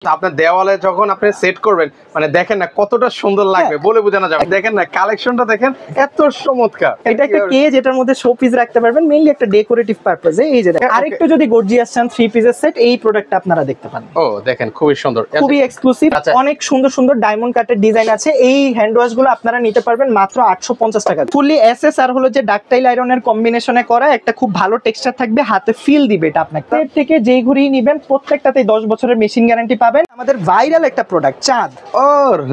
আপনার দেওয়ালে যখন আপনি সেট করবেন মানে দেখেন না কতটা সুন্দর লাগবে, বলে বোঝানো যাবে। দেখেন না কালেকশনটা দেখেন এত চমৎকার। এটা একটা কেজ, এটার মধ্যে শো পিস রাখতে পারবেন, মেইনলি একটা ডেকোরেটিভ পারপাসে। এই যে দেখেন আরেকটু যদি গর্জিয়াস চান 3 পিসের সেট, এই প্রোডাক্টটা আপনারা দেখতে পারেন। ও দেখেন খুবই সুন্দর, খুবই এক্সক্লুসিভ, অনেক সুন্দর সুন্দর ডায়মন্ড কাটের ডিজাইন আছে। এই হ্যান্ড ওয়াশ গুলো আপনারা নিতে পারবেন মাত্র 850 টাকা। ফুললি এসএস আর হলো যে ডাকটাইল আয়রনের কম্বিনেশনে করা, একটা খুব ভালো টেক্সচার থাকবে, হাতে ফিল দিবে এটা আপনাকে। এর থেকে যেই ঘড়ি নেবেন প্রত্যেকটাতেই 10 বছরের মেশিন গ্যারান্টি পাবেন। আমাদের ভাইরাল একটা প্রোডাক্ট চাঁদ। ও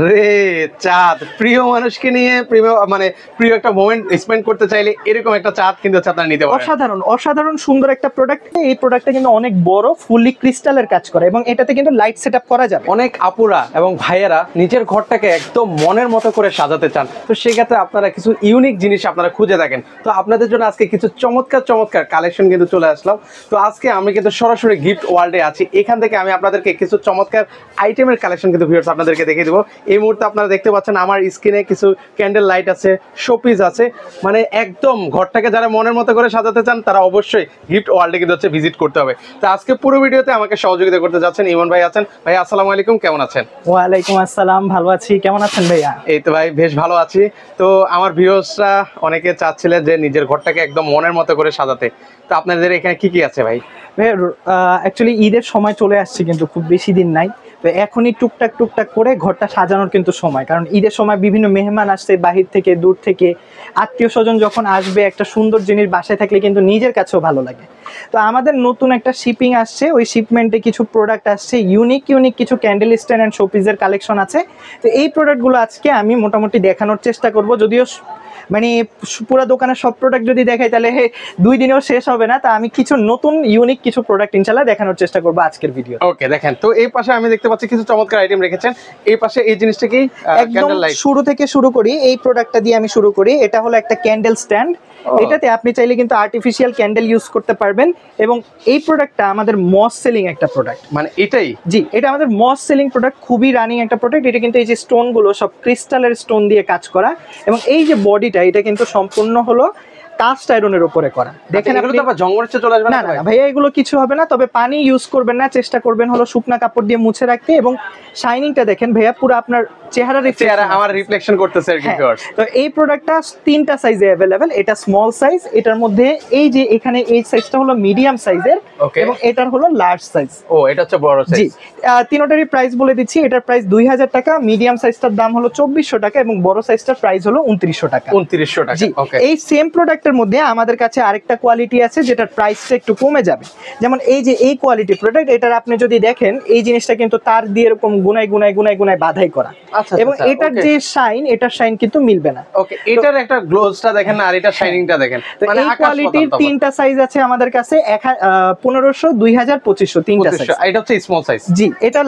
রে চাঁদ, প্রিয় মানুষকে নিয়ে প্রিয় একটা মোমেন্ট স্পেন্ড করতে চাইলে এরকম একটা চাঁদ কিন্তু আপনারা নিতে পারেন। অসাধারণ অসাধারণ সুন্দর একটা প্রোডাক্ট। এই প্রোডাক্টটা কিন্তু অনেক বড়, ফুললি ক্রিস্টালের কাজ করে এবং এটাতে কিন্তু লাইট সেটআপ করা যাবে। অনেক আপুরা এবং ভাইয়েরা নিজের ঘরটাকে একদম মনের মতো করে সাজাতে চান, তো সেক্ষেত্রে আপনারা কিছু ইউনিক জিনিস আপনারা খুঁজে থাকেন। তো আপনাদের জন্য আজকে কিছু চমৎকার চমৎকার কালেকশন কিন্তু চলে আসলাম। তো আজকে আমি কিন্তু সরাসরি গিফট ওয়ার্ল্ডে আছি। এখান থেকে আমি আপনাদেরকে কিছু চমৎকার আইটেমের কালেকশন কিন্তু ভিউয়ার্স আপনাদেরকে দেখিয়ে দেবো। এই মুহূর্তে আপনারা দেখতে পাচ্ছেন আমার স্ক্রিনে কিছু ক্যান্ডেল লাইট আছে, শোপিস আছে, মানে একদম ঘরটাকে যারা মনের মতো করে সাজাতে চান তারা অবশ্যই গিফট ওয়ার্ল্ডে কিন্তু হচ্ছে ভিজিট করতে হবে। তো আজকে পুরো ভিডিওতে আমাকে সহযোগিতা করতে যাচ্ছেন ইমন ভাই আছেন। ভাই আসসালামু আলাইকুম, কেমন আছেন? ওয়ালাইকুম আসসালাম, ভালো আছি, কেমন আছেন ভাইয়া? এই তো ভাই বেশ ভালো আছি। তো আমার ভিউয়ার্সরা অনেকে চাচ্ছিলেন যে নিজের ঘরটাকে একদম মনের মতো করে সাজাতে, তো আপনাদের এখানে কি কি আছে ভাই? অ্যাকচুয়ালি ঈদের সময় চলে আসছে, কিন্তু খুব বেশি দিন নাই। তো এখনই টুকটাক টুকটাক করে ঘরটা সাজানোর কিন্তু সময়, কারণ ঈদের সময় বিভিন্ন মেহমান আসছে বাহির থেকে, দূর থেকে, আত্মীয় স্বজন যখন আসবে, একটা সুন্দর জিনিস বাসায় থাকলে কিন্তু নিজের কাছেও ভালো লাগে। তো আমাদের নতুন একটা শিপিং আসছে, ওই শিপমেন্টে কিছু প্রোডাক্ট আসছে, ইউনিক কিছু ক্যান্ডেল স্ট্যান্ড অ্যান্ড শোপিসের কালেকশন আছে। তো এই প্রোডাক্টগুলো আজকে আমি মোটামুটি দেখানোর চেষ্টা করব, যদিও মানে পুরো দোকানের সব প্রোডাক্ট যদি দেখাই তাহলে 2 দিনেও শেষ হবে না। তা আমি কিছু নতুন ইউনিক কিছু প্রোডাক্ট ইনশাআল্লাহ দেখানোর চেষ্টা করব আজকের ভিডিও। ওকে দেখেন, তো এই পাশে আমি দেখতে পাচ্ছি কিছু চমৎকার আইটেম রেখেছেন। এই পাশে এই জিনিসটা কি? একদম শুরু থেকে শুরু করি, এই প্রোডাক্টটা দিয়ে আমি শুরু করি। এটা হলো একটা ক্যান্ডেল স্ট্যান্ড। এটাতে আপনি চাইলে কিন্তু আর্টিফিশিয়াল ক্যান্ডেল ইউজ করতে পারবেন এবং এই প্রোডাক্টটা আমাদের মোস্ট সেলিং একটা প্রোডাক্ট। মানে এটাই? জি, এটা আমাদের মোস্ট সেলিং প্রোডাক্ট, খুবই রানিং একটা প্রোডাক্ট। এটা কিন্তু এই যে স্টোন গুলো সব ক্রিস্টালের স্টোন দিয়ে কাজ করা এবং এই যে বডিটা এটা কিন্তু সম্পূর্ণ হলো কাস্ট আয়রনের উপরে করা। দেখেন এগুলো তো আবার জংমরিচে চলে আসবে না? না ভাইয়া, এগুলো কিছু হবে না, তবে পানি ইউজ করবেন না, চেষ্টা করবেন হলো শুকনা কাপড় দিয়ে মুছে রাখতে। এবং শাইনিংটা দেখেন ভাইয়া, পুরো আপনার চেহারা আমার রিফ্লেকশন করতেছে আর কি। তো এই প্রোডাক্টটা 3টা সাইজে अवेलेबल। এটা স্মল সাইজ, এটার মধ্যে এই যে এখানে এই সাইজটা হলো মিডিয়াম সাইজের এবং এটার হলো লার্জ সাইজ। ও এটা হচ্ছে বড় সাইজ। জি, তিনটারই প্রাইস বলে দিচ্ছি। এটার প্রাইস 2000 টাকা, মিডিয়াম সাইজটার দাম হলো 2400 টাকা এবং বড় সাইজটার প্রাইস হলো 2900 টাকা। 2900 টাকা। জি, এই সেম প্রোডাক্টের মধ্যে আমাদের কাছে আরেকটা কোয়ালিটি আছে যেটার প্রাইসটা একটু কমে যাবে। যেমন এই যে এই কোয়ালিটি প্রোডাক্ট, এটার আপনি যদি দেখেন এই জিনিসটা কিন্তু তার দিয়ে এরকম গুনায় গুনায় গুনায় গুনায় বাঁধাই করা এবং এটার যে শাইন, এটার শাইন কিন্তু মিলবে না। ওকে, এটার একটা গ্লোজটা দেখেন আর এটার শাইনিংটা দেখেন। মানে এই কোয়ালিটির 3টা সাইজ আছে আমাদের কাছে, 1500, 2000, 2500, 3টা সাইজ। এটা হচ্ছে স্মল সাইজ। জি, এটা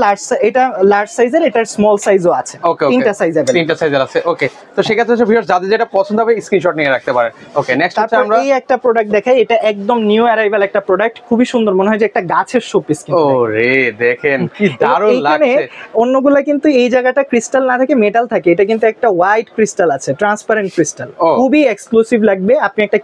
লার্জ সাইজের, এটার স্মল সাইজও আছে। 3টা সাইজ আছে, 3টা সাইজের আছে। ওকে, তো সেক্ষেত্রে হচ্ছে ভিউয়ার্স যাদের যেটা পছন্দ হবে স্ক্রিনশট নিয়ে রাখতে পারেন। ওকে, নেক্সট হচ্ছে আমরা এই একটা প্রোডাক্ট দেখাই। এটা একদম নিউ অ্যারাইভাল একটা প্রোডাক্ট, খুবই সুন্দর, মনে হয় যে একটা গাছের শোপিস। ও রে দেখেন কি দারুণ লাগছে। অন্যগুলা কিন্তু এই জায়গাটা ক্রিস্টাল না থাকে, মেটাল থাকে, এটা কিন্তু একটা হোয়াইট ক্রিস্টাল আছে, ট্রান্সপারেন্ট ক্রিস্টাল, খুবই এক্সক্লুসিভ লাগবে। আপনি একটা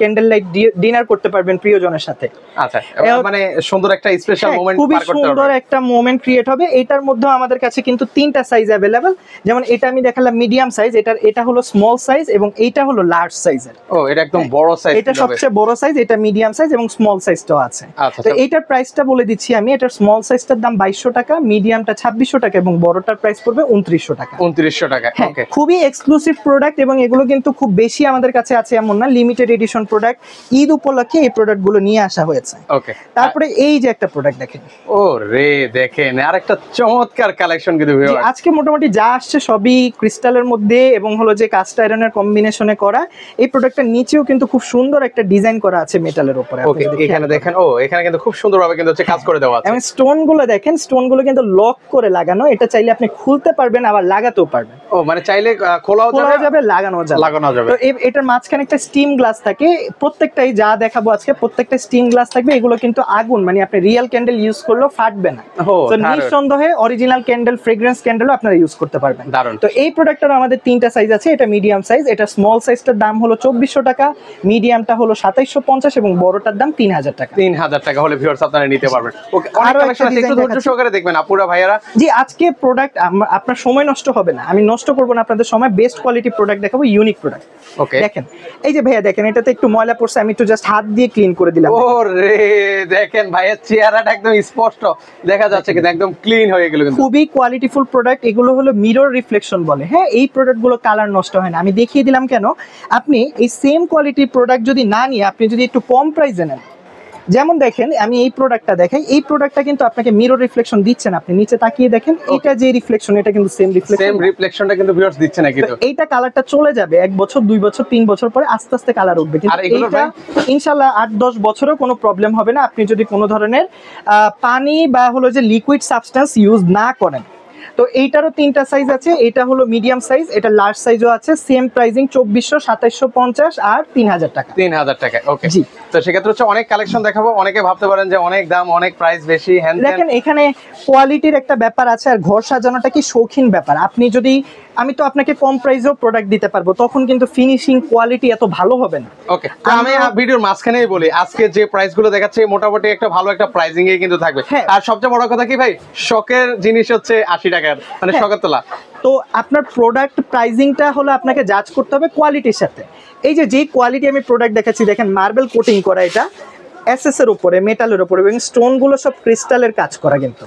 ক্যান্ডেল লাইট ডিনার করতে পারবেন প্রিয়জনের সাথে। আচ্ছা, মানে সুন্দর একটা স্পেশাল মোমেন্ট খুবই সুন্দর একটা মোমেন্ট ক্রিয়েট হবে। এটার মধ্যে আমাদের কাছে কিন্তু 3টা সাইজ अवेलेबल। যেমন এটা আমি দেখালাম মিডিয়াম সাইজ, এটা হলো স্মল সাইজ এবং এইটা হলো লার্জ সাইজের। ও এটা একদম বড় সাইজ। এটা সবচেয়ে বড় সাইজ, এটা মিডিয়াম সাইজ এবং স্মল সাইজটাও আছে। তো এটার প্রাইসটা বলে দিচ্ছি আমি। এটার স্মল সাইজটার দাম 2200 টাকা, মিডিয়ামটা 2600 টাকা এবং বড়টার প্রাইস পড়বে 2900 টাকা। 2900 টাকা। ওকে, খুবই এক্সক্লুসিভ প্রোডাক্ট এবং এগুলো কিন্তু খুব বেশি আমাদের কাছে আছে এমন না, লিমিটেড এডিশন প্রোডাক্ট। ঈদ উপলক্ষে এই প্রোডাক্টগুলো নিয়ে আসা হয়েছে। ওকে, তারপরে এই যে একটা প্রোডাক্ট দেখেন। ও রে দেখেন আরেকটা চমৎকার কালেকশন কিন্তু ভিউয়ার্স। আজকে মোটামুটি যা আসছে সবই ক্রিস্টালের মধ্যে এবং হলো যে কাস্ট আয়রনের কম্বিনেশনে করা। এই প্রোডাক্টটার নিচেও কিন্তু খুব সুন্দর একটা ডিজাইন করা আছে মেটালের উপরে। ওকে, এখানে দেখেন, ও এখানে কিন্তু খুব সুন্দরভাবে কিন্তু হচ্ছে কাজ করে দেওয়া আছে। এবং স্টোনগুলো দেখেন, স্টোনগুলো কিন্তু লক করে লাগানো, এটা চাইলে আপনি খুলতে পারবেন আবার লাগাতেও পারবেন। ও মানে চাইলে খোলাও যাবে লাগানো যাবে। তো এটার মাঝখানে একটা স্টিম গ্লাস থাকে, প্রত্যেকটাই যা দেখাবো আজকে প্রত্যেকটা স্টিম গ্লাস থাকবে। এগুলো কিন্তু আগুন মানে আপনি রিয়েল ক্যান্ডেল ইউজ করলেও ফাটবে না। তো নিঃসন্দেহে অরিজিনাল ক্যান্ডেল, ফ্রেগ্রেন্স ক্যান্ডেলও আপনারা ইউজ করতে পারবেন। তো এই প্রোডাক্টটার আমাদের 3টা সাইজ আছে। এটা মিডিয়াম সাইজ, এটা স্মল সাইজটার দাম হলো 2400 টাকা, মিডিয়ামটা হলো 2750 এবং বড়টার দাম 3000 টাকা। 3000 টাকা হলে ভিউয়ার্স আপনারা নিতে পারবেন। ওকে, অনেক কালেকশন আছে, একটু ধৈর্য সহকারে দেখবেন আপুরা ভাইয়ারা। জি, আজকে প্রোডাক্ট আপনার সময় নষ্ট হবে না, আমি নষ্ট করব না আপনাদের সময়। বেস্ট কোয়ালিটি প্রোডাক্ট দেখাবো, ইউনিক প্রোডাক্ট। ওকে, দেখেন এই যে ভাইয়া দেখেন, এটাতে একটু ময়লা পড়ছে, আমি একটু জাস্ট হাত দিয়ে ক্লিন করে দিলাম। ওরে দেখেন ভাইয়ের চেহারাটা একদম স্পষ্ট দেখা যাচ্ছে, কিন্তু একদম ক্লিন হয়ে গেল। কিন্তু খুবই কোয়ালিটিফুল প্রোডাক্ট। এগুলো হলো মিরর রিফ্লেকশন বলে। হ্যাঁ, এই প্রোডাক্টগুলো কালার নষ্ট হয় না। আমি দেখিয়ে দিলাম কেন। আপনি এই সেম কোয়ালিটির প্রোডাক্ট যদি না নিয়ে আপনি যদি একটু কম প্রাইসে নেন, যেমন দেখেন আমি এই প্রোডাক্টটা দেখাই, এই প্রোডাক্টটা কিন্তু আপনাকে মিরর রিফ্লেকশন দিচ্ছে না। আপনি নিচে তাকিয়ে দেখেন, এটা যে রিফ্লেকশন এটা কিন্তু সেম রিফ্লেকশনটা কিন্তু ভিউয়ার্স দিচ্ছে না। কিন্তু এইটা কালারটা চলে যাবে 1 বছর 2 বছর 3 বছর পরে আস্তে আস্তে কালার উঠবে। কিন্তু এইটা ইনশাআল্লাহ 8-10 বছরেও কোনো প্রবলেম হবে না, আপনি যদি কোনো ধরনের পানি বা হলো যে লিকুইড সাবস্টেন্স ইউজ না করেন। তো এইটারও 3টা সাইজ আছে, এটা হলো মিডিয়াম সাইজ, এটা লার্জ সাইজও আছে। সেম প্রাইসিং 2400, 2750 আর 3000 টাকা। 3000 টাকা। ওকে, জি। তো সেক্ষেত্রে হচ্ছে অনেক কালেকশন দেখাবো। অনেকে ভাবতে পারেন যে অনেক দাম, অনেক প্রাইস বেশি। দেখেন এখানে কোয়ালিটির একটা ব্যাপার আছে, আর ঘর সাজানোটা কি শৌখিন ব্যাপার। আপনি যদি, আমি তো আপনাকে কম প্রাইসেও প্রোডাক্ট দিতে পারবো, তখন কিন্তু ফিনিশিং কোয়ালিটি এত ভালো হবে না। ওকে, তো আমি ভিডিওর মাঝখানেই বলি, আজকে যে প্রাইসগুলো দেখাচ্ছি মোটামুটি একটা ভালো একটা প্রাইসিং এ কিন্তু থাকবে। আর সবচেয়ে বড় কথা কি ভাই, শখের জিনিস হচ্ছে 80 টাকার, মানে শখের তোলা। তো আপনার প্রোডাক্ট প্রাইসিংটা হলো আপনাকে জাজ করতে হবে কোয়ালিটির সাথে। এই যে কোয়ালিটি আমি প্রোডাক্ট দেখাচ্ছি, দেখেন মার্বেল কোটিং করা, এটা এসএস এর উপরে, মেটালের উপরে, এবং স্টোন গুলো সব ক্রিস্টালের কাজ করা। কিন্তু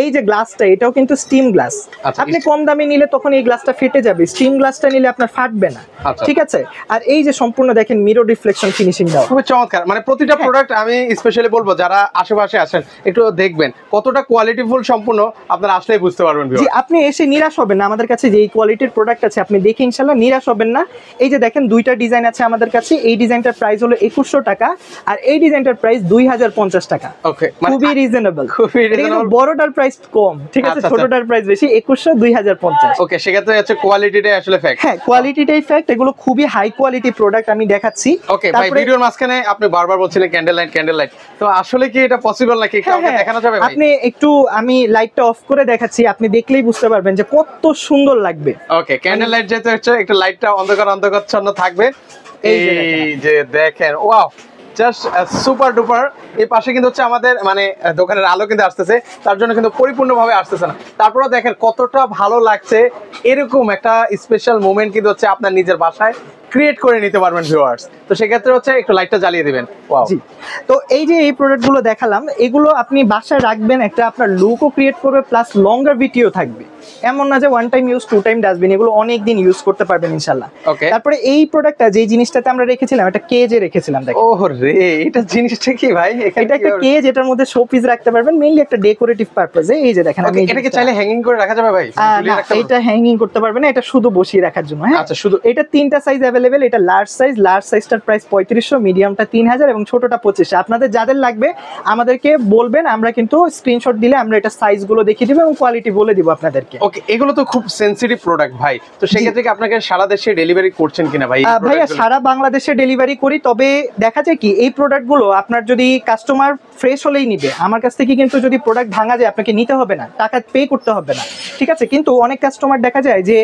এই যে গ্লাসটা, এটাও কিন্তু স্টিম গ্লাস। আপনি কম দামে নিলে তখন এই গ্লাসটা ফেটে যাবে, স্টিম গ্লাসটা নিলে আপনার ফাটবে না। ঠিক আছে, আর এই যে সম্পূর্ণ দেখেন মিরর রিফ্লেকশন ফিনিশিং দাও, খুব চমৎকার। মানে প্রতিটা প্রোডাক্ট আমি স্পেশালি বলবো যারা আশেপাশে আছেন একটু দেখবেন কতটা কোয়ালিটিফুল, সম্পূর্ণ আপনারা আসলেই বুঝতে পারবেন। জি, আপনি এসে নিরাশ হবেন না। আমাদের কাছে যে এই কোয়ালিটির প্রোডাক্ট আছে আপনি দেখে ইনশাআল্লাহ নিরাশ হবেন না। এই যে দেখেন 2টা ডিজাইন আছে আমাদের কাছে। এই ডিজাইনটার প্রাইস হলো 2100 টাকা আর এই ডিজাইনটার প্রাইস 2050 টাকা। ওকে, খুবই রিজনেবল। বড়টার প্রাইস কম, ঠিক আছে, ছোটটার প্রাইস বেশি, 2100, 2050। ওকে, সেক্ষেত্রে হচ্ছে কোয়ালিটিটাই আসলে ফ্যাক্ট। হ্যাঁ, কোয়ালিটিটাই ফ্যাক্ট। এগুলো খুবই হাই কোয়ালিটি প্রোডাক্ট আমি দেখাচ্ছি। ওকে ভাই, ভিডিওর মাঝখানে আপনি বারবার বলছিলেন ক্যান্ডেল লাইট, তো আসলে কি এটা পসিবল নাকি কাউকে দেখানো যাবে ভাই? আপনি একটু, আমি লাইটটা অফ করে দেখাচ্ছি, আপনি দেখলেই বুঝতে পারবেন যে কত সুন্দর লাগবে। ওকে, ক্যান্ডেল লাইট যেহেতু হচ্ছে একটু লাইটটা অন্ধকারচ্ছন্ন থাকবে। এই যে দেখেন, ওয়াও, জাস্ট সুপার ডুপার। এই পাশে কিন্তু হচ্ছে আমাদের মানে দোকানের আলো কিন্তু আসতেছে, তার জন্য কিন্তু পরিপূর্ণভাবে আসতেছে না। তারপরে দেখেন কতটা ভালো লাগছে। এরকম একটা স্পেশাল মোমেন্ট কিন্তু হচ্ছে আপনার নিজের বাসায় ক্রিয়েট করে নিতে পারবেন ভিউয়ার্স। তো সেক্ষেত্রে হচ্ছে একটু লাইটটা জ্বালিয়ে দিবেন। ওয়াও, জি। তো এই যে এই প্রোডাক্টগুলো দেখালাম, এগুলো আপনি বাসায় রাখবেন, একটা আপনার লুকও ক্রিয়েট করবে, প্লাস লঙ্গার ভিডিও থাকবে। এমন না যে one time use, 2 time dustbin, এগুলো অনেক দিন ইউজ করতে পারবেন ইনশাআল্লাহ। তারপরে এই প্রোডাক্টটা যে জিনিসটাতে আমরা রেখেছিলাম, এটা কেজে রেখেছিলাম। দেখেন, ওরে এটা জিনিসটা কি ভাই? এটা একটা কেজ, এটার মধ্যে শো পিস রাখতে পারবেন, মেইনলি একটা ডেকোরেটিভ পারপাজে। এই যে দেখেন, আমি এটাকে চাইলে হ্যাঙ্গিং করে রাখা যাবে ভাই? না, এটা হ্যাঙ্গিং করতে পারবেন না, এটা শুধু বসিয়ে রাখার জন্য। হ্যাঁ, আচ্ছা, শুধু এটা 3টা সাইজ अवेलेबल। এটা লার্জ সাইজটার প্রাইস 3500, মিডিয়ামটা 3000 এবং ছোটটা 2500। আপনাদের যাদের লাগবে আমাদেরকে বলবেন, আমরা কিন্তু স্ক্রিনশট দিলে আমরা এটা সাইজগুলো দেখিয়ে দিব এবং কোয়ালিটি বলে দিব আপনাদেরকে। ওকে, এগুলো তো খুব সেনসিটিভ প্রোডাক্ট ভাই, তো সেক্ষেত্রে কি আপনাকে সারা দেশে ডেলিভারি করছেন কিনা ভাই? ভাইয়া সারা বাংলাদেশে ডেলিভারি করি, তবে দেখা যায় কি এই প্রোডাক্টগুলো আপনার যদি কাস্টমার ফ্রেশ হলেই নিবে আমার কাছ থেকে, কিন্তু যদি প্রোডাক্ট ভাঙা যায় আপনাকে নিতে হবে না, টাকা পে করতে হবে না। ঠিক আছে, কিন্তু অনেক কাস্টমার দেখা যায় যে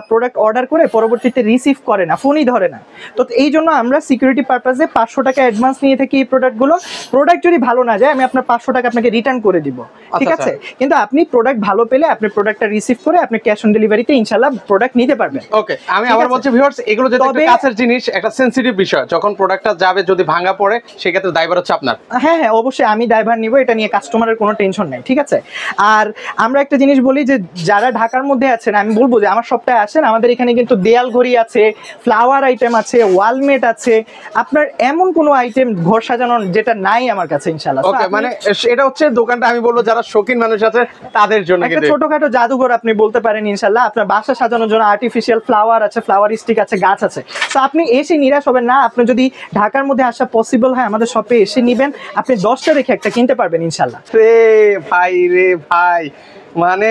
প্রোডাক্ট অর্ডার করে পরবর্তীতে রিসিভ করে না, ফোনই ধরে না। তো এই জন্য আমরা সিকিউরিটি পারপাসে 500 টাকা অ্যাডভান্স নিয়ে থাকি এই প্রোডাক্টগুলো। প্রোডাক্ট যদি ভালো না যায় আমি আপনার 500 টাকা আপনাকে রিটার্ন করে দিব। ঠিক আছে, কিন্তু আপনি প্রোডাক্ট ভালো পেলে আপনি প্রোডাক্টটা রিসিভ করে আপনি ক্যাশ অন ডেলিভারিতে ইনশাআল্লাহ প্রোডাক্ট নিতে পারবেন। ওকে, আমি আবার বলছি ভিউয়ার্স, এগুলো যেটা একটা কাছের জিনিস, একটা সেনসিটিভ বিষয়, যখন প্রোডাক্টটা যাবে যদি ভাঙা পড়ে সেক্ষেত্রে দায়ভার হচ্ছে আপনার। হ্যাঁ হ্যাঁ, অবশ্যই আমি দায়ভার নিব, এটা নিয়ে কাস্টমারের কোনো টেনশন নাই। ঠিক আছে, আর আমরা একটা জিনিস বলি যে যারা ঢাকার মধ্যে আছেন, আমি বলবো যে আমার সপ্তাহে আসেন, আমাদের এখানে কিন্তু দেয়াল ঘড়ি আছে, ফ্লাওয়ার ফ্লাওয়ার আইটেম আছে, ওয়ালমেট আছে, আপনার এমন কোনো আইটেম ঘর সাজানোর যেটা নাই আমার কাছে ইনশাআল্লাহ। ওকে, মানে এটা হচ্ছে দোকানটা আমি বলবো যারা শৌখিন মানুষ আছে তাদের জন্য একটা কিন্তু ছোটখাটো জাদুঘর আপনি বলতে পারেন ইনশাআল্লাহ। আপনার বাসা সাজানোর জন্য আর্টিফিশিয়াল ফ্লাওয়ার আছে, ফ্লাওয়ার স্টিক আছে, গাছ আছে। তো আপনি এসে নিরাশ হবেন না। আপনি যদি ঢাকার মধ্যে আসা পসিবল হয় আমাদের শপে এসে নিবেন, আপনি 10টা রেখে একটা কিনতে পারবেন ইনশাআল্লাহ। রে ভাই, মানে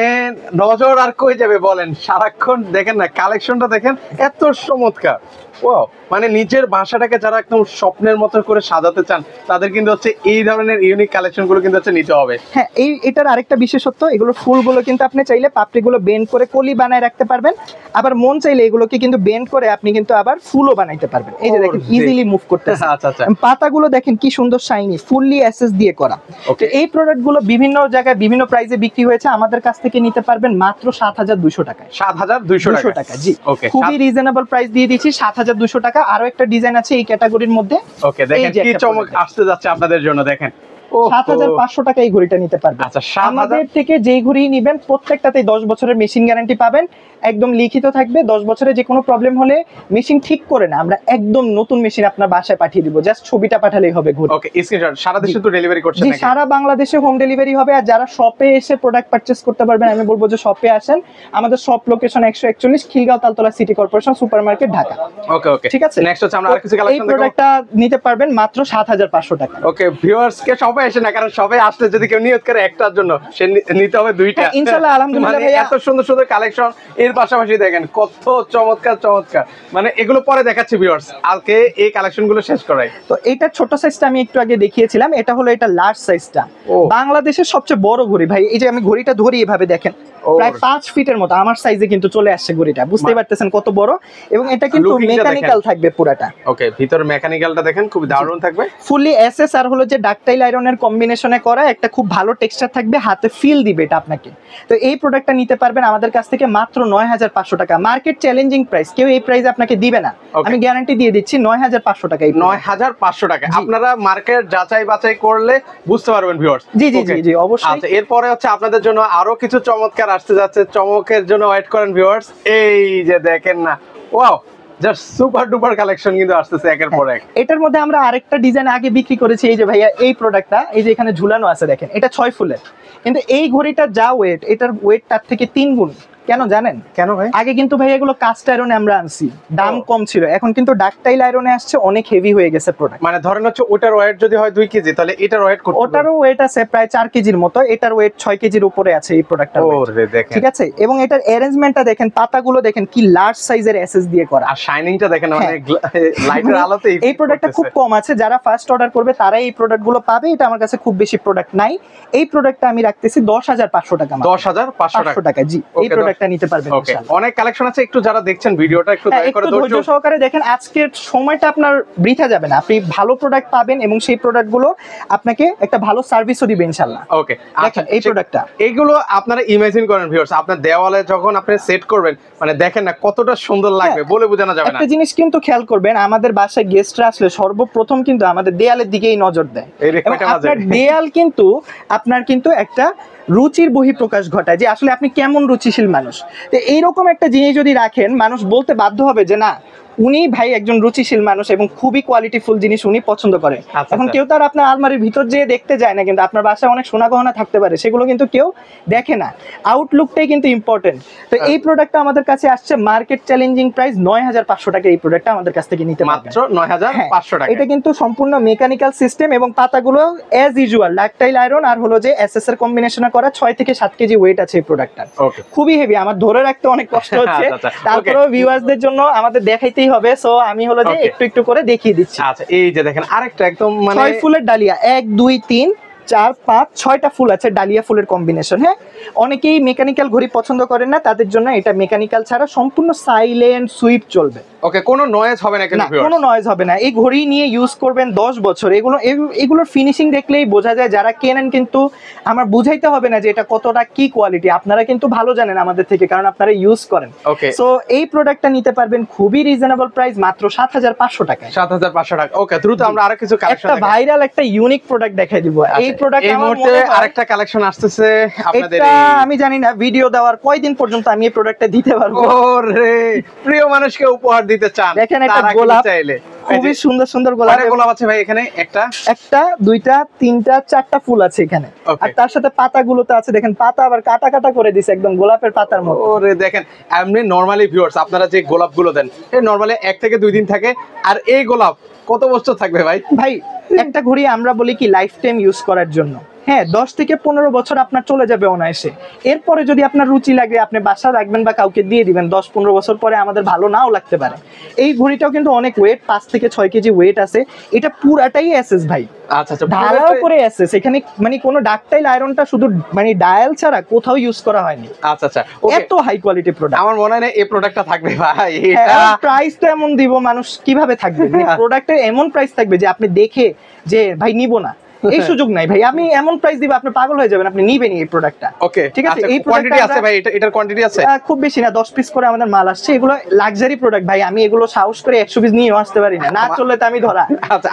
নজর আর কই যাবে বলেন, সারাক্ষণ দেখেন না কালেকশনটা দেখেন, এত চমৎকার। ওয়াও, মানে নিজের বাসাটাকে যারা একদম স্বপ্নের মতো করে সাজাতে চান তাদের কিন্তু হচ্ছে এই ধরনের ইউনিক কালেকশনগুলো কিন্তু হচ্ছে নিতে হবে। হ্যাঁ, এটার আরেকটা বিশেষত্ব, এগুলো ফুলগুলো কিন্তু আপনি চাইলে পাপড়িগুলো বেন্ড করে কলি বানায় রাখতে পারবেন, আবার মন চাইলে এগুলোকে কিন্তু বেন্ড করে আপনি কিন্তু আবার ফুলও বানাইতে পারবেন। এই যে দেখেন ইজিলি মুভ করতেছে। আচ্ছা আচ্ছা, পাতাগুলো দেখেন কি সুন্দর শাইনি, ফুললি এসএস দিয়ে করা। তো এই প্রোডাক্টগুলো বিভিন্ন জায়গায় বিভিন্ন প্রাইসে বিক্রি হয়েছে, আমাদের কাছ থেকে নিতে পারবেন মাত্র 7200 টাকায়। 7200 টাকা, জি। ওকে, খুবই রিজনেবল প্রাইস দিয়ে দিচ্ছি, 7200 টাকা। আরো একটা ডিজাইন আছে এই ক্যাটাগরির মধ্যে। ওকে, দেখেন কি চমক আসতে যাচ্ছে আপনাদের জন্য, দেখেন 7500 টাকা এই ঘড়িটা নিতে পারবেন। আচ্ছা, আমাদের থেকে যেই ঘড়ি নিবেন প্রত্যেকটাতেই 10 বছরের মেশিন গ্যারান্টি পাবেন, একদম লিখিত থাকবে। 10 বছরে যে কোনো প্রবলেম হলে মেশিন ঠিক করে না, আমরা একদম নতুন মেশিন আপনার বাসায় পাঠিয়ে দিব, জাস্ট ছবিটা পাঠালেই হবে ঘড়ি। ওকে, স্ক্রিনশট সারা দেশে তো ডেলিভারি করছেন জি, নাকি? সারা বাংলাদেশে হোম ডেলিভারি হবে। আর যারা শপে এসে প্রোডাক্ট পারচেজ করতে পারবেন, আমি বলবো যে শপে আসেন। আমাদের shop location 141 Khilgaon Taltala city corporation super market, Dhaka. Okay okay, ঠিক আছে। নেক্সট হচ্ছে আমরা আর কিছু কালেকশন এই দেখব। প্রোডাক্টটা নিতে পারবেন মাত্র 7500 টাকা। ওকে, ভিউয়ার্স কে শপে এসে না, কারণ শপে আসলে যদি কেউ নিয়ত করে একটার জন্য সে নিতে হবে দুইটা। হ্যাঁ, ইনশাআল্লাহ, আলহামদুলিল্লাহ মানে ভাইয়া। এত সুন্দর সুন্দর কালেকশন, এর পাশাপাশি দেখেন কত চমৎকার চমৎকার, মানে এগুলো পরে দেখাচ্ছি ভিউয়ার্স, আজকে এই কালেকশনগুলো শেষ করাই। তো এটা ছোট সাইজটা আমি একটু আগে দেখিয়েছিলাম, এটা হলো এটা লার্জ সাইজটা। ও। বাংলাদেশের সবচেয়ে বড় ঘড়ি ভাই। এই যে আমি ঘড়িটা ধরি এভাবে দেখেন, প্রায় 5 ফিটের মতো আমার সাইজে কিন্তু চলে আসছে ঘড়িটা, বুঝতেই পারতেছেন কত বড়। এবং এটা কিন্তু Looking টা মেকানিক্যাল দেখেন। থাকবে পুরাটা। ওকে, ভিতর মেকানিক্যালটা দেখেন খুব দারুণ থাকবে। ফুললি এসএস আর হলো যে ডাকটাইল আয়রনের কম্বিনেশনে করা, একটা খুব ভালো টেক্সচার থাকবে, হাতে ফিল দিবে এটা আপনাকে। তো এই প্রোডাক্টটা নিতে পারবেন আমাদের কাছ থেকে মাত্র 9500 টাকা। মার্কেট চ্যালেঞ্জিং প্রাইস, কেউ এই প্রাইস আপনাকে দিবে না, Okay. আমি গ্যারান্টি দিয়ে দিচ্ছি। 9500 টাকা, 9500 টাকা। আপনারা মার্কেট যাচাই বাছাই করলে বুঝতে পারবেন ভিউয়ার্স। জি জি জি জি, অবশ্যই। আচ্ছা, এরপরে হচ্ছে আপনাদের জন্য আরো কিছু চমৎকার আসতে যাচ্ছে, চমকের জন্য ওয়েট করেন ভিউয়ার্স। এই যে দেখেন না, wow, just super duper collection কিন্তু আসতেছে একের পর এক। এটার মধ্যে আমরা আরেকটা ডিজাইন আগে বিক্রি করেছি। এই যে ভাইয়া এই প্রোডাক্টটা, এই যে এখানে ঝুলানো আছে দেখেন, এটা 6 ফুলের, কিন্তু এই ঘড়িটা যা ওয়েট, এটার ওয়েট তার থেকে 3 গুণ। কেন জানেন? কেন ভাই? আগে কিন্তু ভাই এগুলো কাস্ট আয়রনে আমরা আনছি, দাম কম ছিল, এখন কিন্তু ডাকটাইল আয়রনে আসছে, অনেক হেভি হয়ে গেছে প্রোডাক্ট। মানে ধরেন হচ্ছে ওটার ওয়েট যদি হয় 2 কেজি, তাহলে এটার ওয়েট কত? ওটারও ওয়েট আছে প্রায় 4 কেজির মতো, এটার ওয়েট 6 কেজির উপরে আছে এই প্রোডাক্টটার weight। ওরে দেখেন, ঠিক আছে। এবং এটার অ্যারেঞ্জমেন্টটা দেখেন, পাতাগুলো দেখেন কি লার্জ সাইজের এসএস দিয়ে করা। আর শাইনিংটা দেখেন, মানে হ্যাঁ। লাইটের আলোতে এই প্রোডাক্টটা খুব কম আছে, যারা ফার্স্ট অর্ডার করবে তারাই এই প্রোডাক্টগুলো পাবে। এটা আমার কাছে খুব বেশি প্রোডাক্ট নাই। এই প্রোডাক্টটা আমি রাখতেছি 10500 টাকা, 10500 টাকা। জি, এই প্রোডাক্টটা নিতে পারবেন ওকে, ইনশাআল্লাহ। অনেক কালেকশন আছে, একটু যারা দেখছেন ভিডিওটা একটু দয়া করে একটু ধৈর্য সহকারে দেখেন, আজকের সময়টা আপনার বৃথা যাবে না, আপনি ভালো প্রোডাক্ট পাবেন এবং সেই প্রোডাক্টগুলো আপনাকে একটা ভালো সার্ভিসও দিবে ইনশাআল্লাহ। ওকে, আচ্ছা, এই প্রোডাক্টটা এগুলো আপনারা ইমাজিন করেন ভিউয়ার্স, আপনার দেওয়ালে যখন আপনি সেট করবেন, মানে দেখেন না কতটা সুন্দর লাগবে, বলে বোঝানো যাবে না। একটা জিনিস কিন্তু খেয়াল করবেন, আমাদের বাসায় গেস্টরা আসলে সর্বপ্রথম কিন্তু আমাদের দেয়ালের দিকেই নজর দেয়। এবং আপনার দেয়াল কিন্তু আপনার কিন্তু একটা রুচির বহিঃপ্রকাশ ঘটায়, যে আসলে আপনি কেমন রুচিশীল মানুষ। তো এইরকম একটা জিনিস যদি রাখেন, মানুষ বলতে বাধ্য হবে যে না, উনি ভাই একজন রুচিশীল মানুষ এবং খুবই কোয়ালিটিফুল জিনিস উনি পছন্দ করে। এখন কেউ তার আপনার আলমারির ভিতর যেয়ে দেখতে যায় না, কিন্তু আপনার বাসায় অনেক সোনা গহনা থাকতে পারে, সেগুলো কিন্তু কেউ দেখে না, আউটলুকটাই কিন্তু ইম্পর্টেন্ট। তো এই প্রোডাক্টটা আমাদের কাছে আসছে মার্কেট চ্যালেঞ্জিং প্রাইস 9500 টাকা। এই প্রোডাক্টটা আমাদের কাছ থেকে নিতে পারবেন মাত্র 9500 টাকা। এটা কিন্তু সম্পূর্ণ মেকানিক্যাল সিস্টেম এবং পাতাগুলো অ্যাজ ইউজুয়াল ডাকটাইল আয়রন আর হলো যে এসএস এর কম্বিনেশনে করা। 6 থেকে 7 কেজি ওয়েট আছে এই প্রোডাক্টটার। খুবই হেভি, আমার ধরে রাখতে অনেক কষ্ট হচ্ছে, তারপরেও ভিউয়ার্সদের জন্য আমাদের দেখাইতেই হবে, সো আমি হলো যে একটু একটু করে দেখিয়ে দিচ্ছি। আচ্ছা, এই যে দেখেন আরেকটা একদম মানে 6 ফুলের ডালিয়া, 1 2 3 4 5 6টা ফুল আছে, ডালিয়া ফুলের কম্বিনেশন। হ্যাঁ, অনেকেই মেকানিক্যাল ঘড়ি পছন্দ করেন না, তাদের জন্য এটা মেকানিক্যাল ছাড়া সম্পূর্ণ সাইলেন্ট সুইপ চলবে। ওকে, কোনো নয়েজ হবে না, কিন্তু কোনো নয়েজ হবে না। এই ঘড়ি নিয়ে ইউজ করবেন 10 বছর। এগুলোর ফিনিশিং দেখলেই বোঝা যায়, যারা কেনেন কিন্তু আমার বুঝাইতে হবে না যে এটা কতটা কি কোয়ালিটি, আপনারা কিন্তু ভালো জানেন আমাদের থেকে, কারণ আপনারা ইউজ করেন। ওকে, সো এই প্রোডাক্টটা নিতে পারবেন খুবই রিজনেবল প্রাইস, মাত্র 7500 টাকা। 7500 টাকা। ওকে, দ্রুত আমরা আরো কিছু কালেকশন একটা ভাইরাল একটা ইউনিক প্রোডাক্ট দেখাই দিব। এই প্রোডাক্ট এই মুহূর্তে আরেকটা কালেকশন আসতেছে আপনাদের এটা আমি জানি না ভিডিও দেওয়ার কয়দিন পর্যন্ত আমি এই প্রোডাক্টটা দিতে পারবো। ওরে প্রিয় মানুষকে উপহার দিতে চান, দেখেন একটা তারা কিন্তু গোলাপ, চাইলে খুবই সুন্দর সুন্দর গোলাপ। কয়টা গোলাপ আছে ভাই এখানে? একটা, দুইটা, তিনটা, চারটা ফুল আছে এখানে। Okay. আর তার সাথে পাতাগুলোতে আছে, দেখেন পাতা আবার কাটা কাটা করে দিছে একদম গোলাপের পাতার মতো। ওরে দেখেন, এমনি নরমালি ভিউয়ার্স আপনারা যে গোলাপগুলো দেন এই নরমালি 1 থেকে 2 দিন থাকে, আর এই গোলাপ কত বছর থাকবে ভাই? ভাই একটা ঘড়ি আমরা বলি কি লাইফ টাইম ইউজ করার জন্য, হ্যাঁ 10 থেকে 15 বছর আপনার চলে যাবে অনায়াসে। এরপরে যদি আপনার রুচি লাগে আপনি বাসা রাখবেন বা কাউকে দিয়ে দিবেন, 10-15 বছর পরে আমাদের ভালো নাও লাগতে পারে। এই ঘড়িটাও কিন্তু অনেক ওয়েট, 5 থেকে 6 কেজি ওয়েট আছে। এটা পুরাটাই এসএস ভাই, আচ্ছা আচ্ছা, ঢালাও করে এসএস। এখানে মানে কোনো ডাকটাইল আয়রনটা শুধু মানে ডায়াল ছাড়া কোথাও ইউজ করা হয়নি। আচ্ছা আচ্ছা, ওকে। এত হাই কোয়ালিটি প্রোডাক্ট আমার মনে হয় না এই প্রোডাক্টটা থাকবে ভাই। এটা প্রাইসটা এমন দিব, মানুষ কিভাবে থাকবে? প্রোডাক্টের এমন প্রাইস থাকবে যে আপনি দেখে যে ভাই নিব না, এই সুযোগ নাই ভাই। আমি এমন প্রাইস দিব আপনি পাগল হয়ে যাবেন, আপনি নিবেনই এই প্রোডাক্টটা। ওকে ঠিক আছে, এই কোয়ান্টিটি আছে ভাই? এটার কোয়ান্টিটি আছে? খুব বেশি না, 10 পিস করে আমাদের মাল আসছে। এগুলো লাক্সারি প্রোডাক্ট ভাই, আমি এগুলো সাহস করে 100 পিস নিয়ে আসতে পারি না, না চললে তো আমি ধরা। আচ্ছা,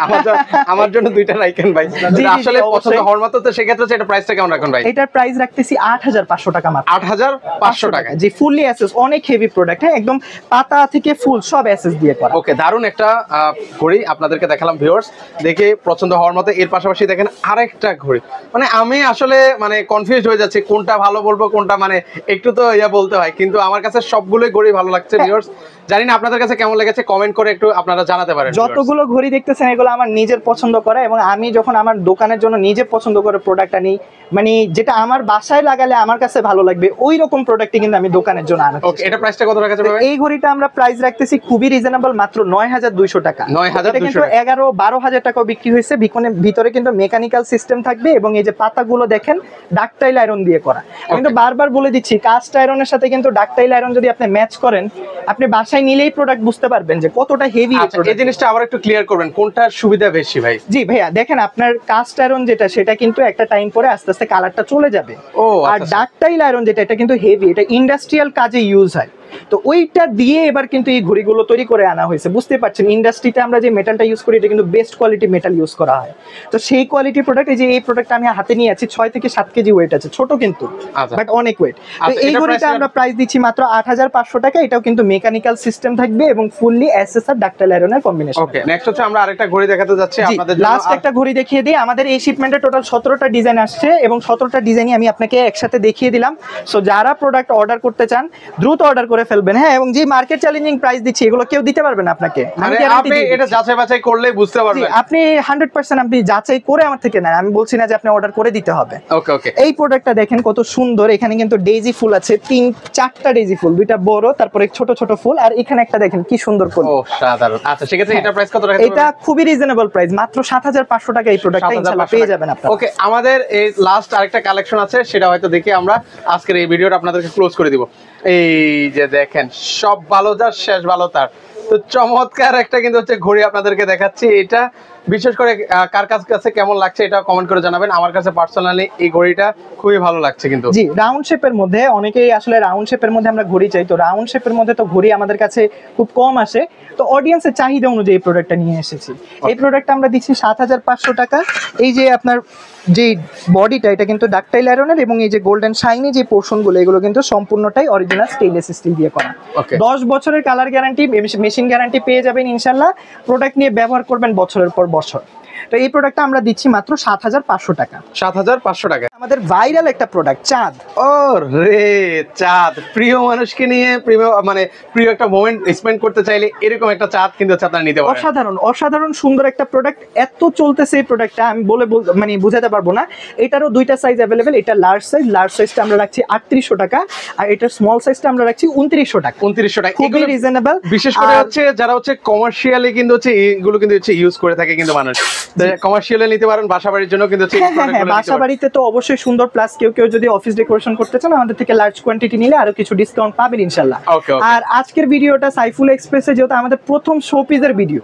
আমার জন্য দুইটা রাখেন ভাই। জি, আসলে অবশ্যই। পছন্দ হওয়ার মতো, তো সেক্ষেত্রে এটা প্রাইসটা কেমন রাখুন ভাই? এটার প্রাইস রাখতেছি 8500 টাকা মাত্র। 8500 টাকা। জি, ফুললি এসএস, অনেক হেভি প্রোডাক্ট, হ্যাঁ একদম পাতা থেকে ফুল সব এসএস দিয়ে করা। ওকে, দারুন একটা ঘড়ি আপনাদেরকে দেখালাম ভিউয়ার্স, দেখে পছন্দ হওয়ার মতো। এর পাশাপাশি দেখেন আরেকটা ঘড়ি, মানে আমি আসলে মানে কনফিউজ হয়ে যাচ্ছি কোনটা ভালো বলবো কোনটা, মানে একটু তো বলতে হয়, কিন্তু আমার কাছে সবগুলোই ঘড়ি ভালো লাগছে ভিউয়ার্স। জানি না আপনাদের কাছে কেমন লেগেছে, কমেন্ট করে একটু আপনারা জানাতে পারেন। যতগুলো ঘড়ি দেখতেছেন এগুলো আমার নিজের পছন্দ করা, এবং আমি যখন আমার দোকানের জন্য নিজে পছন্দ করে প্রোডাক্ট আনি, মানে যেটা আমার বাসায় লাগালে আমার কাছে ভালো লাগবে ওই রকম প্রোডাক্টই কিন্তু আমি দোকানের জন্য আনি। ওকে, এটা প্রাইসটা কত রাখা যাবে ভাই? এই ঘড়িটা আমরা প্রাইস রাখতেছি খুবই রিজনেবল, মাত্র 9200 টাকা। 9200 এটা কিন্তু 11-12 হাজার টাকাও বিক্রি হয়েছে। ভিতরে কিন্তু মেকানিক্যাল সিস্টেম থাকবে, এবং এই যে পাতাগুলো দেখেন ডাকটাইল আয়রন দিয়ে করা। আমি তো বারবার বলে দিচ্ছি, কাস্ট আয়রনের সাথে কিন্তু ডাকটাইল আয়রন যদি আপনি ম্যাচ করেন, আপনি বাসায় নিলেই প্রোডাক্ট বুঝতে পারবেন যে কতটা হেভি। এই জিনিসটা আবার একটু ক্লিয়ার করবেন, কোনটার সুবিধা বেশি ভাই? জি ভাইয়া, দেখেন আপনার কাস্ট আয়রন যেটা, সেটা কিন্তু একটা টাইম পরে আস্তে আস্তে কালারটা চলে যাবে। আর ডাকটাইল আয়রন যেটা, এটা কিন্তু হেভি, এটা ইন্ডাস্ট্রিয়াল কাজে ইউজ হয়। তো ওইটা দিয়ে এবার কিন্তু এই ঘড়িগুলো তৈরি করে আনা হয়েছে। বুঝতে পারছেন, ইন্ডাস্ট্রিতে আমরা যে মেটালটা ইউজ করি এটা কিন্তু বেস্ট কোয়ালিটি মেটাল ইউজ করা হয়। তো সেই কোয়ালিটি প্রোডাক্ট, এই যে এই প্রোডাক্টটা আমি হাতে নিয়ে আছি, 6 থেকে 7 কেজি ওয়েট আছে, ছোট কিন্তু বাট অনেক ওয়েট। তো এই ঘড়িটা আমরা প্রাইস দিচ্ছি মাত্র 8500 টাকা। এটাও কিন্তু মেকানিক্যাল সিস্টেম থাকবে এবং ফুললি এসএসআর ডাকটাইল আয়রনের কম্বিনেশন। ওকে, নেক্সট হচ্ছে আমরা আরেকটা ঘড়ি দেখাতে যাচ্ছি আপনাদের জন্য। লাস্ট একটা ঘড়ি দেখিয়ে দিই। আমাদের এই শিপমেন্টে টোটাল 17টা ডিজাইন আসছে, এবং 17টা ডিজাইনই আমি আপনাকে একসাথে দেখিয়ে দিলাম। সো যারা প্রোডাক্ট অর্ডার করতে চান দ্রুত অর্ডার করে ফেলবেন, হ্যাঁ। এবং যে মার্কেট চ্যালেঞ্জিং প্রাইস দিচ্ছি এগুলো কেউ দিতে পারবে না আপনাকে, মানে আপনি এটা যাচাই বাছাই করলে বুঝতে পারবেন। আপনি 100% আপনি যাচাই করে আমার থেকে নেন, আমি বলছি না যে আপনি অর্ডার করে দিতে হবে। ওকে ওকে, এই প্রোডাক্টটা দেখেন কত সুন্দর। এখানে কিন্তু ডেইজি ফুল আছে, 3-4টা ডেইজি ফুল, দুইটা বড় তারপরে ছোট ছোট ফুল, আর এখানে একটা দেখেন কি সুন্দর ফুল। ও সাধারণ। আচ্ছা ঠিক আছে, এটা প্রাইস কত রাখা যাবে? এটা খুবই রিজনেবল প্রাইস, মাত্র 7500 টাকা এই প্রোডাক্টটা ইনশাআল্লাহ পেয়ে যাবেন আপনারা। ওকে, আমাদের এই লাস্ট আরেকটা কালেকশন আছে, সেটা হয়তো দেখে আমরা আজকের এই ভিডিওটা আপনাদেরকে ক্লোজ করে দিব। এই যে দেখেন, সব ভালো যার শেষ ভালো তার। তো চমৎকার একটা কিন্তু হচ্ছে ঘড়ি আপনাদেরকে দেখাচ্ছি। এটা বিশেষ করে কার কাছে কেমন লাগছে এটা কমেন্ট করে জানাবেন। আমার কাছে পার্সোনালি এই ঘড়িটা খুবই ভালো লাগছে কিন্তু। জি, রাউন্ড শেপের মধ্যে অনেকেই আসলে রাউন্ড শেপের মধ্যে আমরা ঘড়ি চাই, তো রাউন্ড শেপের মধ্যে তো ঘড়ি আমাদের কাছে খুব কম আসে, তো অডিয়েন্সের চাহিদা অনুযায়ী এই প্রোডাক্টটা নিয়ে এসেছি। এই প্রোডাক্টটা আমরা দিচ্ছি 7500 টাকা। এই যে আপনার যে বডিটা, এটা কিন্তু ডাকটাইল আয়রনের, এবং এই যে গোল্ডেন শাইনি যে পোর্শনগুলো, এগুলো কিন্তু সম্পূর্ণটাই অরিজিনাল স্টেইনলেস স্টিল দিয়ে করা। 10 বছরের কালার গ্যারান্টি, মেশিন গ্যারান্টি পেয়ে যাবেন ইনশাল্লাহ। প্রোডাক্ট নিয়ে ব্যবহার করবেন বছরের পর বছর। তো এই প্রোডাক্টটা আমরা দিচ্ছি মাত্র 7500 টাকা। 7500 টাকা। আমাদের ভাইরাল একটা প্রোডাক্ট চাঁদ। ও রে, চাঁদ প্রিয় মানুষকে নিয়ে প্রিয় একটা মোমেন্ট স্পেন্ড করতে চাইলে এরকম একটা চাঁদ কিন্তু আপনারা নিতে পারেন। অসাধারণ সুন্দর একটা প্রোডাক্ট। এত চলতেছে এই প্রোডাক্টটা, আমি বলে মানে বোঝাতে পারবো না। এটারও দুইটা সাইজ অ্যাভেলেবেল। এটা লার্জ সাইজটা আমরা রাখছি 3800 টাকা, আর এটা স্মল সাইজটা আমরা রাখছি 2900 টাকা। 2900 টাকা, খুবই রিজনেবল। বিশেষ করে হচ্ছে যারা হচ্ছে কমার্শিয়ালি কিন্তু হচ্ছে এগুলো কিন্তু হচ্ছে ইউজ করে থাকে কিন্তু মানুষ, কমার্শিয়ালি নিতে পারেন, বাসাবাড়ির জন্য কিন্তু বাসাবাড়িতে তো অবশ্যই সুন্দর। প্লাস কেউ যদি অফিস ডেকোরেশন করতে চান, আমাদের থেকে লার্জ কোয়ান্টিটি নিলে আরো কিছু ডিসকাউন্ট পাবেন ইনশাআল্লাহ। আর আজকের ভিডিওটা সাইফুল এক্সপ্রেসে যেহেতু আমাদের প্রথম শোপিসের ভিডিও,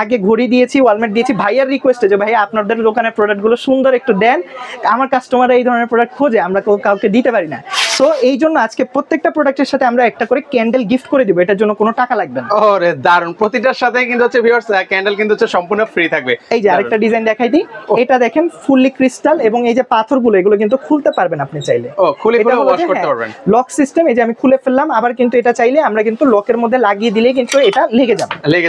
আগে ঘড়ি দিয়েছি, ওয়ালমেট দিয়েছি, ভাইয়ার রিকোয়েস্টে যে ভাই আপনাদের দোকানের প্রোডাক্টগুলো সুন্দর একটু দেন, আমার কাস্টমাররা এই ধরনের প্রোডাক্ট খোঁজে, আমরা কাউকে দিতে পারি না। সো এই জন্য আজকে প্রত্যেকটা প্রোডাক্টের সাথে আমরা একটা করে ক্যান্ডেল গিফট করে দিব, এটার জন্য কোনো টাকা লাগবে না। ওরে দারুন, প্রতিটার সাথে কিন্তু হচ্ছে ভিউয়ার্স ক্যান্ডেল কিন্তু হচ্ছে সম্পূর্ণ ফ্রি থাকবে। এই যে আরেকটা ডিজাইন দেখাই দিই, এটা দেখেন ফুললি ক্রিস্টাল এবং এই যে পাথরগুলো এগুলো কিন্তু খুলতে পারবেন আপনি চাইলে। ও খুলে ওয়াশ করতে পারবেন। লক সিস্টেম, এই যে আমি খুলে ফেললাম, আবার কিন্তু এটা চাইলে আমরা কিন্তু লকের মধ্যে লাগিয়ে দিলে কিন্তু এটা লেগে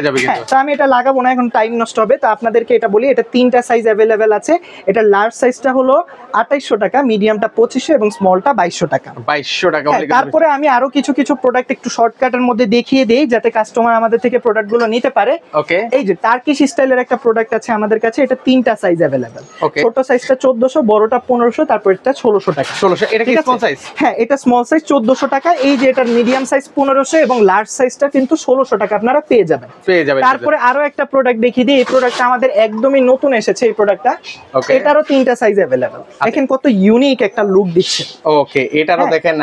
যাবে কিন্তু। তো আমি এটা লাগাবো না, এখন টাইম নষ্ট হবে। তো আপনাদেরকে এটা বলি, এটা 3টা সাইজ अवेलेबल আছে। এটা লার্জ সাইজটা হলো 2800 টাকা, মিডিয়ামটা 2500 এবং স্মলটা 2200 টাকা। 2200 টাকা। তারপরে আমি আরো কিছু কিছু প্রোডাক্ট একটু শর্টকাটের মধ্যে দেখিয়ে দেই যাতে কাস্টমার আমাদের থেকে প্রোডাক্টগুলো নিতে পারে। ওকে, এই যে টার্কিশ স্টাইলের একটা প্রোডাক্ট আছে আমাদের কাছে, এটা 3টা সাইজ अवेलेबल। ছোট সাইজটা 1400, বড়টা 1500, তারপর এটা 1600 টাকা। 1600, এটা কি স্মল সাইজ? হ্যাঁ, এটা স্মল সাইজ 1400 টাকা। এই যে এটার মিডিয়াম সাইজ 1500 এবং লার্জ সাইজটা কিন্তু 1600 টাকা আপনারা পেয়ে যাবেন। তারপরে আরো একটা প্রোডাক্ট দেখিয়ে দিই, এই প্রোডাক্টটা আমাদের একদমই নতুন এসেছে। এই প্রোডাক্টটা, এটারও 3টা সাইজ अवेलेबल। দেখেন কত ইউনিক একটা লুক দিচ্ছে। ওকে, এটারও দেখেন,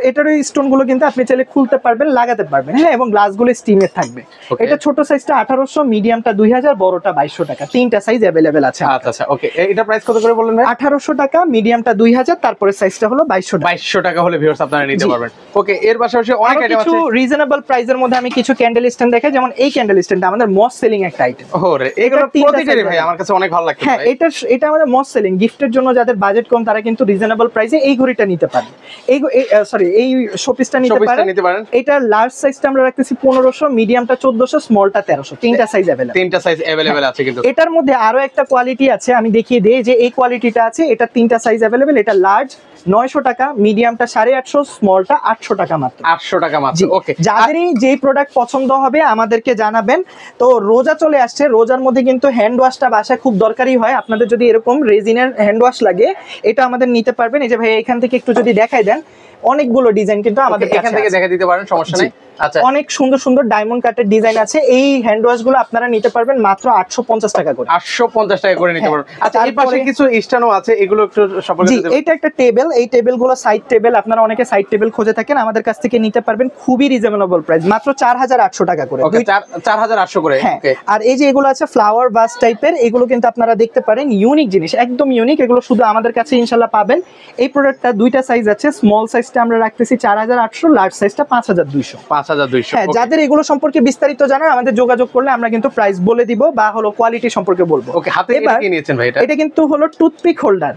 এটারও স্টোন গুলো কিন্তু আপনি চাইলে খুলতে পারবেন, লাগাতে পারবেন। হ্যাঁ, এবং গ্লাস গুলো স্টিমের থাকবে। এটা ছোট সাইজটা 1800, মিডিয়ামটা 2000, বড়টা 2200 টাকা। 3টা সাইজ अवेलेबल আছে। আচ্ছা, ওকে, এটা প্রাইস কত করে বললেন ভাই? 1800 টাকা, মিডিয়ামটা 2000, তারপরে সাইজটা হলো 2200 টাকা। 2200 টাকা হলে ভিউয়ার্স আপনারা নিতে পারবেন। ওকে, এর পাশাপাশি অনেক আইটেম আছে। কিছু রিজনেবল প্রাইসের মধ্যে আমি কিছু ক্যান্ডেল স্ট্যান্ড দেখাই, যেমন এই ক্যান্ডেল স্ট্যান্ডটা আমাদের মোস্ট সেলিং একটা আইটেম। ওরে, এগুলো প্রতিটারই ভাই আমার কাছে অনেক ভালো লাগছে। হ্যাঁ, এটা আমাদের মোস্ট সেলিং। গিফটের জন্য যাদের বাজেট কম তারা কিন্তু রিজনেবল প্রাইসে এই ঘড়িটা নিতে পারে। এই শোপিসটা নিতে পারেন। এটা লার্জ সাইজটা আমরা রাখতেছি 1500, মিডিয়ামটা 1400, স্মলটা 1300। 3টা সাইজ अवेलेबल। 3টা সাইজ अवेलेबल আছে কিন্তু। এটার মধ্যে আরো একটা কোয়ালিটি আছে, আমি দেখিয়ে দেই যে এই কোয়ালিটিটা আছে। এটা 3টা সাইজ अवेलेबल। এটা লার্জ 900 টাকা, মিডিয়ামটা 850, স্মলটা 800 টাকা মাত্র। 800 টাকা মাত্র। ওকে, যাদেরই যেই প্রোডাক্ট পছন্দ হবে আমাদেরকে জানাবেন। তো রোজা চলে আসছে, রোজার মধ্যে কিন্তু হ্যান্ড ওয়াশটা বাসায় খুব দরকারি হয়। আপনাদের যদি এরকম রেজিনের হ্যান্ড ওয়াশ লাগে, এটা আমাদের নিতে পারবেন। এই যে ভাই এখান থেকে একটু যদি দেখাই দেন, অনেকগুলো ডিজাইন কিন্তু আমাদের এখান থেকে দেখা দিতে পারেন, সমস্যা নেই। আচ্ছা, অনেক সুন্দর সুন্দর ডায়মন্ড কাটের ডিজাইন আছে। এই হ্যান্ড ওয়াশ গুলো আপনারা নিতে পারবেন মাত্র 850 টাকা করে। 850 টাকা করে নিতে পারবেন। আচ্ছা, এই পাশে কিছু স্ট্যান্ডও আছে, এগুলো একটু সম্পর্কে জি, এটা একটা টেবিল। এই টেবিল গুলো সাইড টেবিল, আপনারা অনেকে সাইড টেবিল খুঁজে থাকেন, আমাদের কাছ থেকে নিতে পারবেন খুবই রিজনেবল প্রাইস, মাত্র 4800 টাকা করে। ওকে, 4800 করে। ওকে, আর এই যে এগুলো আছে ফ্লাওয়ার ভাস টাইপের, এগুলো কিন্তু আপনারা দেখতে পারেন ইউনিক জিনিস, একদম ইউনিক। এগুলো শুধু আমাদের কাছে ইনশাআল্লাহ পাবেন। এই প্রোডাক্টটা 2টা সাইজ আছে। স্মল সাইজটা আমরা রাখতেছি 4800, লার্জ সাইজটা 5200। 5200। হ্যাঁ, যাদের এগুলো সম্পর্কে বিস্তারিত জানার আমাদের যোগাযোগ করলে আমরা কিন্তু প্রাইস বলে দিব বা হলো কোয়ালিটি সম্পর্কে বলবো। ওকে, হাতে এটা কি নিয়েছেন ভাই? এটা কিন্তু হলো টুথপিক হোল্ডার।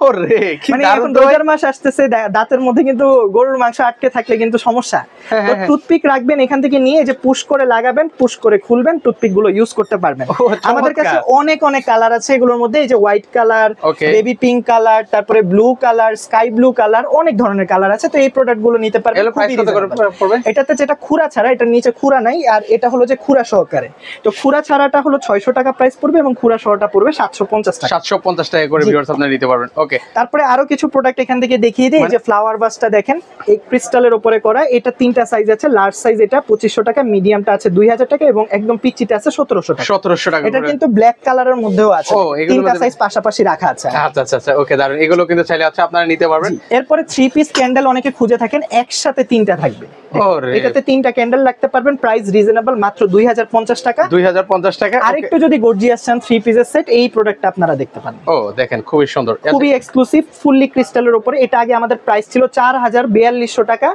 ওরে, কি দারুণ। রোজার মাস আসতেছে, দাঁতের মধ্যে কিন্তু গরুর মাংস আটকে থাকলে কিন্তু সমস্যা। তো টুথপিক রাখবেন, এখান থেকে নিয়ে যে পুশ করে লাগাবেন, পুশ করে খুলবেন, টুথপিক গুলো ইউজ করতে পারবেন। আমাদের কাছে অনেক কালার আছে এগুলোর মধ্যে। এই যে white colour, baby pink colour, তারপরে blue colour, sky blue colour, অনেক ধরনের কালার আছে। তো এই প্রোডাক্ট গুলো নিতে পারবেন। এটাতে যেটা খুরা ছাড়া, এটার নিচে খুরা নাই, আর এটা হলো যে খুরা সহকারে। তো খুরা ছাড়াটা হলো 600 টাকা প্রাইস পড়বে এবং খুরা সহটা পড়বে 750 টাকা। 750 টাকা করে ভিউয়ার্স আপনারা নিতে পারবেন। ওকে, তারপরে আরো কিছু প্রোডাক্ট এখান থেকে দেখিয়ে দিই। যে ফ্লাওয়ার ভাসটা দেখেন, এই ক্রিস্টালের উপরে করা। এটা 3টা সাইজ আছে। লার্জ সাইজ এটা 2500 টাকা, মিডিয়ামটা আছে 2000 টাকা এবং একদম পিচিটা আছে 1700 টাকা। 1700 টাকা। এটা কিন্তু ব্ল্যাক কালারের মধ্যেও আছে। 3টা সাইজ পাশাপাশি রাখা আছে। আচ্ছা, ওকে, দারুন। এগুলো কিন্তু চাইলে আছে আপনারা নিতে পারবেন। এরপরে 3 পিস ক্যান্ডেল অনেকে খুঁজে থাকেন, একসাথে 3টা থাকবে। এটাতে 3টা ক্যান্ডেল রাখতে পারবেন। প্রাইস রিজনেবল, মাত্র 2050 টাকা। 2050 টাকা। আরেকটু যদি গর্জিয়াস চান 3 পিসের সেট, এই প্রোডাক্টটা আপনারা দেখতে পারেন। ও দেখেন, খুবই সুন্দর, খুবই এক্সক্লুসিভ, ফুললি ক্রিস্টালের উপরে। এটা আগে আমাদের প্রাইস ছিল 4200 টাকা,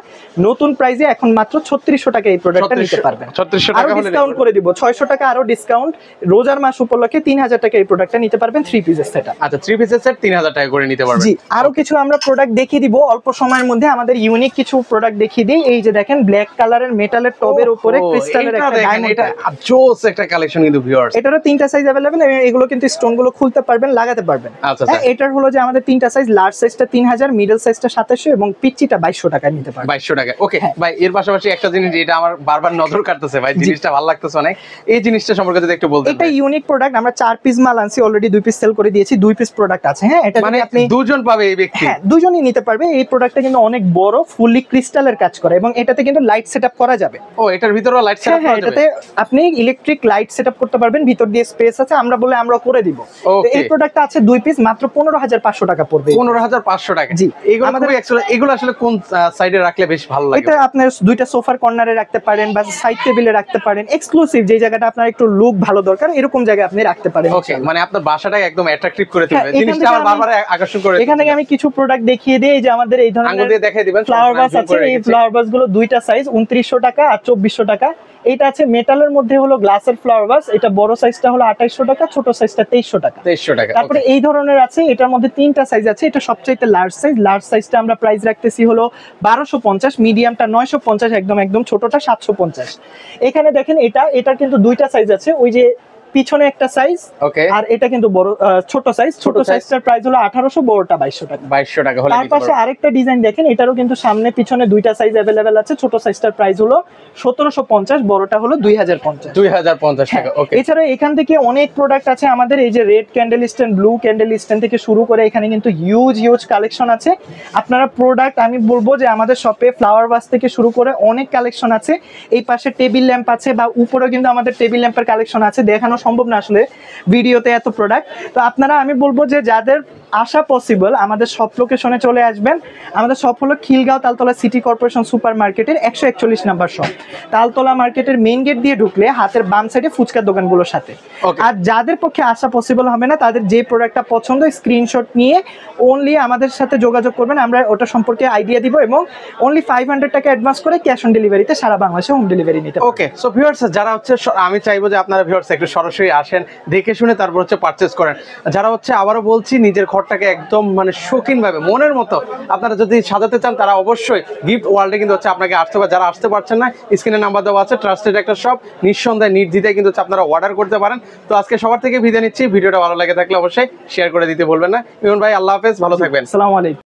নতুন প্রাইসে এখন মাত্র 3600 টাকা এই প্রোডাক্টটা নিতে পারবেন। 3600 টাকা হলে ডিসকাউন্ট করে দিব, 600 টাকা আরো ডিসকাউন্ট। রোজার মাস উপলক্ষে 3000 টাকা এই প্রোডাক্টটা নিতে পারবেন 3 পিসের সেট। আচ্ছা, 3 পিসের সেট 3000 টাকা করে নিতে পারবেন। জি, আরো কিছু আমরা প্রোডাক্ট দেখিয়ে দিব অল্প সময়ের মধ্যে। আমাদের ইউনিক কিছু প্রোডাক্ট দেখিয়ে দিই। এই যে দেখেন, ব্ল্যাক কালারের মেটালের টবের উপরে ক্রিস্টালের একটা ডায়মন্ড। এটা জোস একটা কালেকশন কিন্তু ভিউয়ার্স। এটারও 3টা সাইজ अवेलेबल এবং এগুলো কিন্তু স্টোন গুলো খুলতে পারবেন, লাগাতে পারবেন। আচ্ছা, এটার হলো যে আমাদের 3টা সাইজ। লার্জ সাইজটা 3000, মিডল সাইজটা 2700 এবং পিচিটা 2200 টাকা নিতে পারবেন। 2200 টাকা। ওকে ভাই, এর পাশাপাশি একটা জিনিস যেটা আমার বারবার নজর কাটতেছে ভাই, জিনিসটা ভালো লাগতেছে অনেক, এই জিনিসটা সম্পর্কে যদি একটু বলতেন। এটা ইউনিক প্রোডাক্ট। আমরা 4 পিস মাল আনছি, অলরেডি 2 পিস সেল করে দিয়েছি। 2 পিস প্রোডাক্ট আছে। হ্যাঁ, এটা মানে দুজন পাবে এই ব্যক্তি? হ্যাঁ, দুজনই নিতে পারবে। এই প্রোডাক্টটা কিন্তু অনেক বড়, ফুললি ক্রিস্টালের কাজ করে এবং এটাতে এটাতে কিন্তু লাইট সেটআপ করা যাবে। ও এটার ভিতরেও লাইট সেটআপ হ্যাঁ, করা যাবে? এটাতে আপনি ইলেকট্রিক লাইট সেটআপ করতে পারবেন, ভিতর দিয়ে স্পেস আছে, আমরা বলে আমরা করে দিব। তো Okay. এই প্রোডাক্টটা আছে 2 পিস, মাত্র 15,500 টাকা পড়বে। 15,500 টাকা। জি। এগুলো আমাদের- এগুলো আসলে কোন সাইডে রাখলে বেশ ভালো লাগে? এটা আপনার দুইটা সোফার কর্নারে রাখতে পারেন বা সাইড টেবিলে রাখতে পারেন, এক্সক্লুসিভ যে জায়গাটা আপনার একটু লুক ভালো দরকার এরকম জায়গায় আপনি রাখতে পারেন। ওকে, মানে আপনার বাসাটাকে একদম অ্যাট্রাকটিভ করে হ্যাঁ, তুলবে, এখান জিনিসটা থেকে আমার আমি- বারবার আকর্ষণ করে এখান থেকে আমি কিছু প্রোডাক্ট দেখিয়ে দিই। এই যে আমাদের এই আঙ্গুল ধরনের দিয়ে দেখাই দিবেন। ফ্লাওয়ার ভাস আছে, এই ফ্লাওয়ার ভাস গুলো দুইটা সাইজ 2900 টাকা আর 2400 টাকা। এটা আছে মেটালের মধ্যে হলো গ্লাসের ফ্লাওয়ার ভাস, এটা বড় সাইজটা হলো 2800 টাকা, ছোট সাইজটা 2300 টাকা। 2300 টাকা। তারপরে এই ধরনের আছে, এটার মধ্যে তিনটা সাইজ আছে, এটা সবচাইতে লার্জ সাইজ। লার্জ সাইজটা আমরা প্রাইস রাখতেছি হলো 1250, মিডিয়ামটা 950, একদম ছোটটা 750। এখানে দেখেন এটার কিন্তু দুইটা সাইজ আছে, ওই যে পিছনে একটা সাইজ ওকে, আর এটা কিন্তু বড় ছোট সাইজ। ছোট size। সাইজটার প্রাইস হলো 1800, বড়টা 2200 টাকা। 2200 টাকা হলে তার নিতে পাশে পারবো। আরেকটা ডিজাইন দেখেন, এটারও কিন্তু সামনে পিছনে দুইটা সাইজ अवेलेबल আছে। ছোট সাইজটার প্রাইস হলো 1750, বড়টা হলো 2050। 2050 টাকা। ওকে, এছাড়া এখান থেকে অনেক প্রোডাক্ট আছে আমাদের, এই যে red candle stand, blue candle stand থেকে শুরু করে এখানে কিন্তু হিউজ কালেকশন আছে। আপনারা প্রোডাক্ট, আমি বলবো যে আমাদের শপে ফ্লাওয়ার ভাস থেকে শুরু করে অনেক কালেকশন আছে। এই পাশে টেবিল ল্যাম্প আছে, বা উপরেও কিন্তু আমাদের টেবিল ল্যাম্পের কালেকশন আছে, দেখানো সম্ভব না আসলে ভিডিওতে এত প্রোডাক্ট। তো আপনারা, আমি বলবো যে যাদের আসা পসিবল আমাদের শপ লোকেশনে চলে আসবেন। আমাদের শপ হলো Khilgaon Taltala city corporation super মার্কেটের 141 নাম্বার শপ। তালতলা মার্কেটের মেইন গেট দিয়ে ঢুকলে হাতের বাম সাইডে ফুচকার দোকানগুলোর সাথে। Okay. আর যাদের পক্ষে আসা পসিবল হবে না, তাদের যে প্রোডাক্টটা পছন্দ স্ক্রিনশট নিয়ে অনলি আমাদের সাথে যোগাযোগ করবেন, আমরা ওটা সম্পর্কে আইডিয়া দিব, এবং অনলি 500 টাকা অ্যাডভান্স করে ক্যাশ অন ডেলিভারিতে সারা বাংলাদেশে হোম ডেলিভারি নিতে পারবেন। ওকে। সো ভিউয়ার্স, যারা হচ্ছে আমি চাইবো যে আপনারা ভিউয়ার্স একটু সরাসরি আসেন, দেখে শুনে তারপর হচ্ছে পারচেজ করেন। যারা হচ্ছে, আবারও বলছি, নিজের ঘরটাকে একদম মানে শৌখিন ভাবে মনের মতো আপনারা যদি সাজাতে চান, তারা অবশ্যই গিফট ওয়ার্ল্ডে কিন্তু হচ্ছে আপনাকে আসতে পারে। যারা আসতে পারছেন না, স্ক্রিনে নাম্বার দেওয়া আছে, ট্রাস্টেড একটা শপ, নিঃসন্দেহে নির্দ্বিধায় কিন্তু হচ্ছে আপনারা অর্ডার করতে পারেন। তো আজকে সবার থেকে বিদায় নিচ্ছি। ভিডিওটা ভালো লাগে থাকলে অবশ্যই শেয়ার করে দিতে বলবেন না। ইমন ভাই, আল্লাহ হাফেজ, ভালো থাকবেন। আসসালামু আলাইকুম।